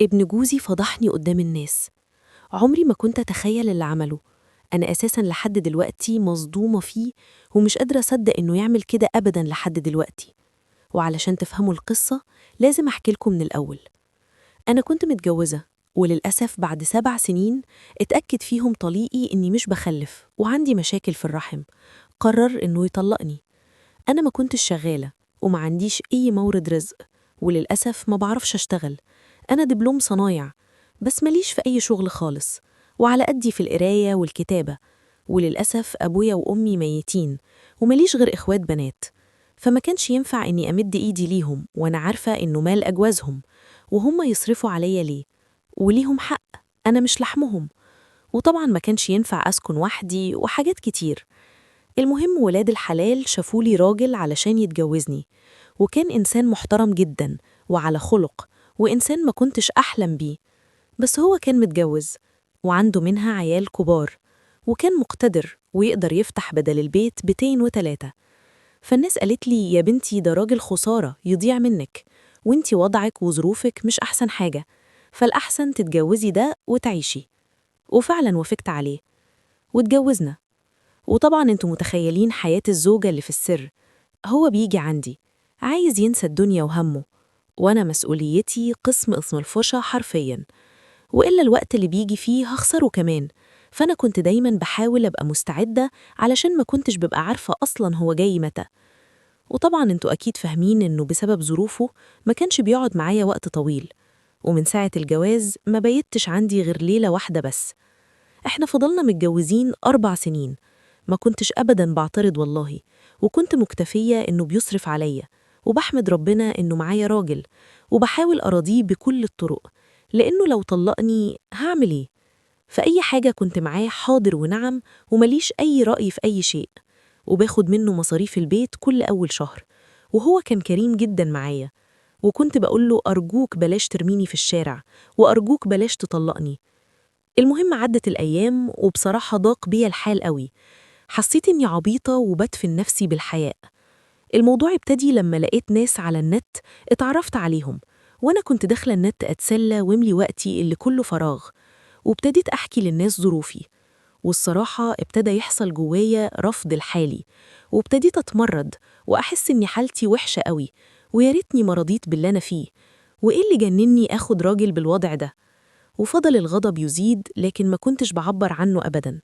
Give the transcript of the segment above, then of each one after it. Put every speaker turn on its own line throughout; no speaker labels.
ابن جوزي فضحني قدام الناس. عمري ما كنت أتخيل اللي عمله. أنا أساساً لحد دلوقتي مصدومة فيه، ومش قادرة أصدق إنه يعمل كده أبداً لحد دلوقتي. وعلشان تفهموا القصة لازم أحكي لكم من الأول. أنا كنت متجوزة، وللأسف بعد 7 سنين اتأكد فيهم طليقي إني مش بخلف وعندي مشاكل في الرحم. قرر إنه يطلقني. أنا ما كنتش شغالة وما عنديش أي مورد رزق، وللأسف ما بعرفش أشتغل. أنا دبلوم صنايع، بس ماليش في أي شغل خالص، وعلى قدي في القراية والكتابة. وللأسف أبويا وأمي ميتين، وماليش غير إخوات بنات، فما كانش ينفع إني أمد إيدي ليهم وأنا عارفة إنه مال أجوازهم، وهم يصرفوا عليا ليه؟ وليهم حق، أنا مش لحمهم. وطبعا ما كانش ينفع أسكن وحدي وحاجات كتير. المهم ولاد الحلال شافولي راجل علشان يتجوزني، وكان إنسان محترم جدا وعلى خلق، وإنسان ما كنتش أحلم بيه. بس هو كان متجوز وعنده منها عيال كبار، وكان مقتدر ويقدر يفتح بدل البيت 203. فالناس قالت لي: يا بنتي ده راجل خسارة يضيع منك، وانتي وضعك وظروفك مش أحسن حاجة، فالأحسن تتجوزي ده وتعيشي. وفعلا وافقت عليه واتجوزنا. وطبعا انتوا متخيلين حياة الزوجة اللي في السر. هو بيجي عندي عايز ينسى الدنيا وهمه، وأنا مسؤوليتي قسم الفرشة حرفياً، وإلا الوقت اللي بيجي فيه هخسره كمان. فأنا كنت دايماً بحاول أبقى مستعدة، علشان ما كنتش ببقى عارفة أصلاً هو جاي متى. وطبعاً انتوا أكيد فاهمين إنه بسبب ظروفه ما كانش بيقعد معايا وقت طويل، ومن ساعة الجواز ما بيتش عندي غير ليلة واحدة بس. إحنا فضلنا متجوزين 4 سنين، ما كنتش أبداً بعترض والله، وكنت مكتفية إنه بيصرف عليا، وبحمد ربنا إنه معايا راجل، وبحاول أراضيه بكل الطرق، لإنه لو طلقني هعمل إيه؟ فأي حاجة كنت معاه حاضر ونعم، ومليش أي رأي في أي شيء، وباخد منه مصاريف البيت كل أول شهر. وهو كان كريم جداً معايا، وكنت بقوله: أرجوك بلاش ترميني في الشارع، وأرجوك بلاش تطلقني. المهم عدت الأيام، وبصراحة ضاق بيا الحال قوي. حسيت إني عبيطة وبدفن نفسي بالحياء. الموضوع ابتدي لما لقيت ناس على النت اتعرفت عليهم، وأنا كنت داخلة النت أتسلى واملي وقتي اللي كله فراغ، وابتديت أحكي للناس ظروفي. والصراحة ابتدى يحصل جوايا رفض الحالي، وابتديت أتمرد وأحس إني حالتي وحشة قوي، وياريتني ما رضيت باللي أنا فيه. وإيه اللي جنني أخد راجل بالوضع ده؟ وفضل الغضب يزيد، لكن ما كنتش بعبر عنه أبداً،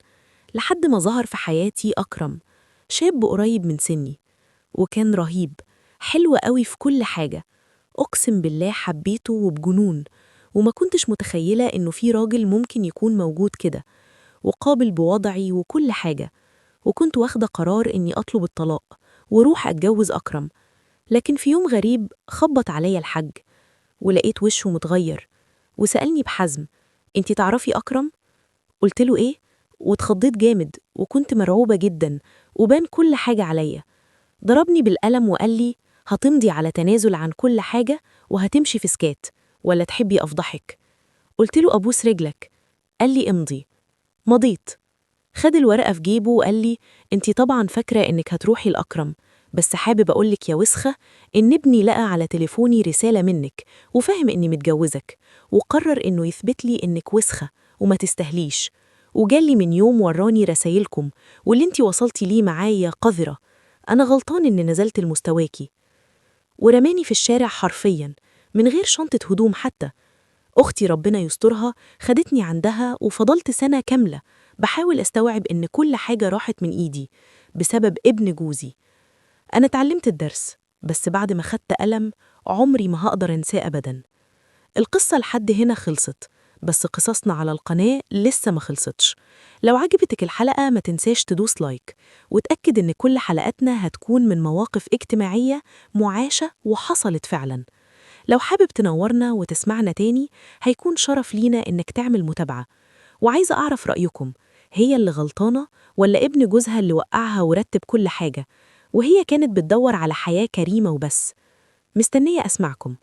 لحد ما ظهر في حياتي أكرم، شاب قريب من سني، وكان رهيب، حلو قوي في كل حاجة. أقسم بالله حبيته وبجنون، وما كنتش متخيلة إنه في راجل ممكن يكون موجود كده، وقابل بوضعي وكل حاجة. وكنت واخدة قرار إني أطلب الطلاق وروح أتجوز أكرم. لكن في يوم غريب خبط عليا الحج، ولقيت وشه متغير، وسألني بحزم: انتي تعرفي أكرم؟ قلت له: إيه؟ واتخضيت جامد، وكنت مرعوبة جدا، وبان كل حاجة عليا. ضربني بالقلم وقال لي: هتمضي على تنازل عن كل حاجة وهتمشي في سكات، ولا تحبي أفضحك؟ قلت له: أبوس رجلك. قال لي: امضي. مضيت. خد الورقة في جيبه وقال لي: انتي طبعا فاكرة إنك هتروحي الأكرم، بس حابب أقولك يا وسخة إن ابني لقى على تليفوني رسالة منك، وفهم إني متجوزك، وقرر إنه يثبت لي إنك وسخة وما تستهليش، وجالي من يوم وراني رسايلكم، واللي انتي وصلتي ليه معايا قذرة. أنا غلطان إن نزلت لمستواكي. ورماني في الشارع حرفيا، من غير شنطة هدوم حتى. أختي ربنا يسترها خدتني عندها، وفضلت سنة كاملة بحاول أستوعب إن كل حاجة راحت من إيدي بسبب ابن جوزي. أنا اتعلمت الدرس، بس بعد ما خدت ألم عمري ما هقدر أنساه أبدا. القصة لحد هنا خلصت، بس قصصنا على القناة لسه ما خلصتش. لو عجبتك الحلقة ما تنساش تدوس لايك، وتأكد إن كل حلقاتنا هتكون من مواقف اجتماعية معاشة وحصلت فعلا. لو حابب تنورنا وتسمعنا تاني هيكون شرف لينا إنك تعمل متابعة. وعايزة أعرف رأيكم، هي اللي غلطانة ولا ابن جوزها اللي وقعها ورتب كل حاجة، وهي كانت بتدور على حياة كريمة وبس؟ مستنية أسمعكم.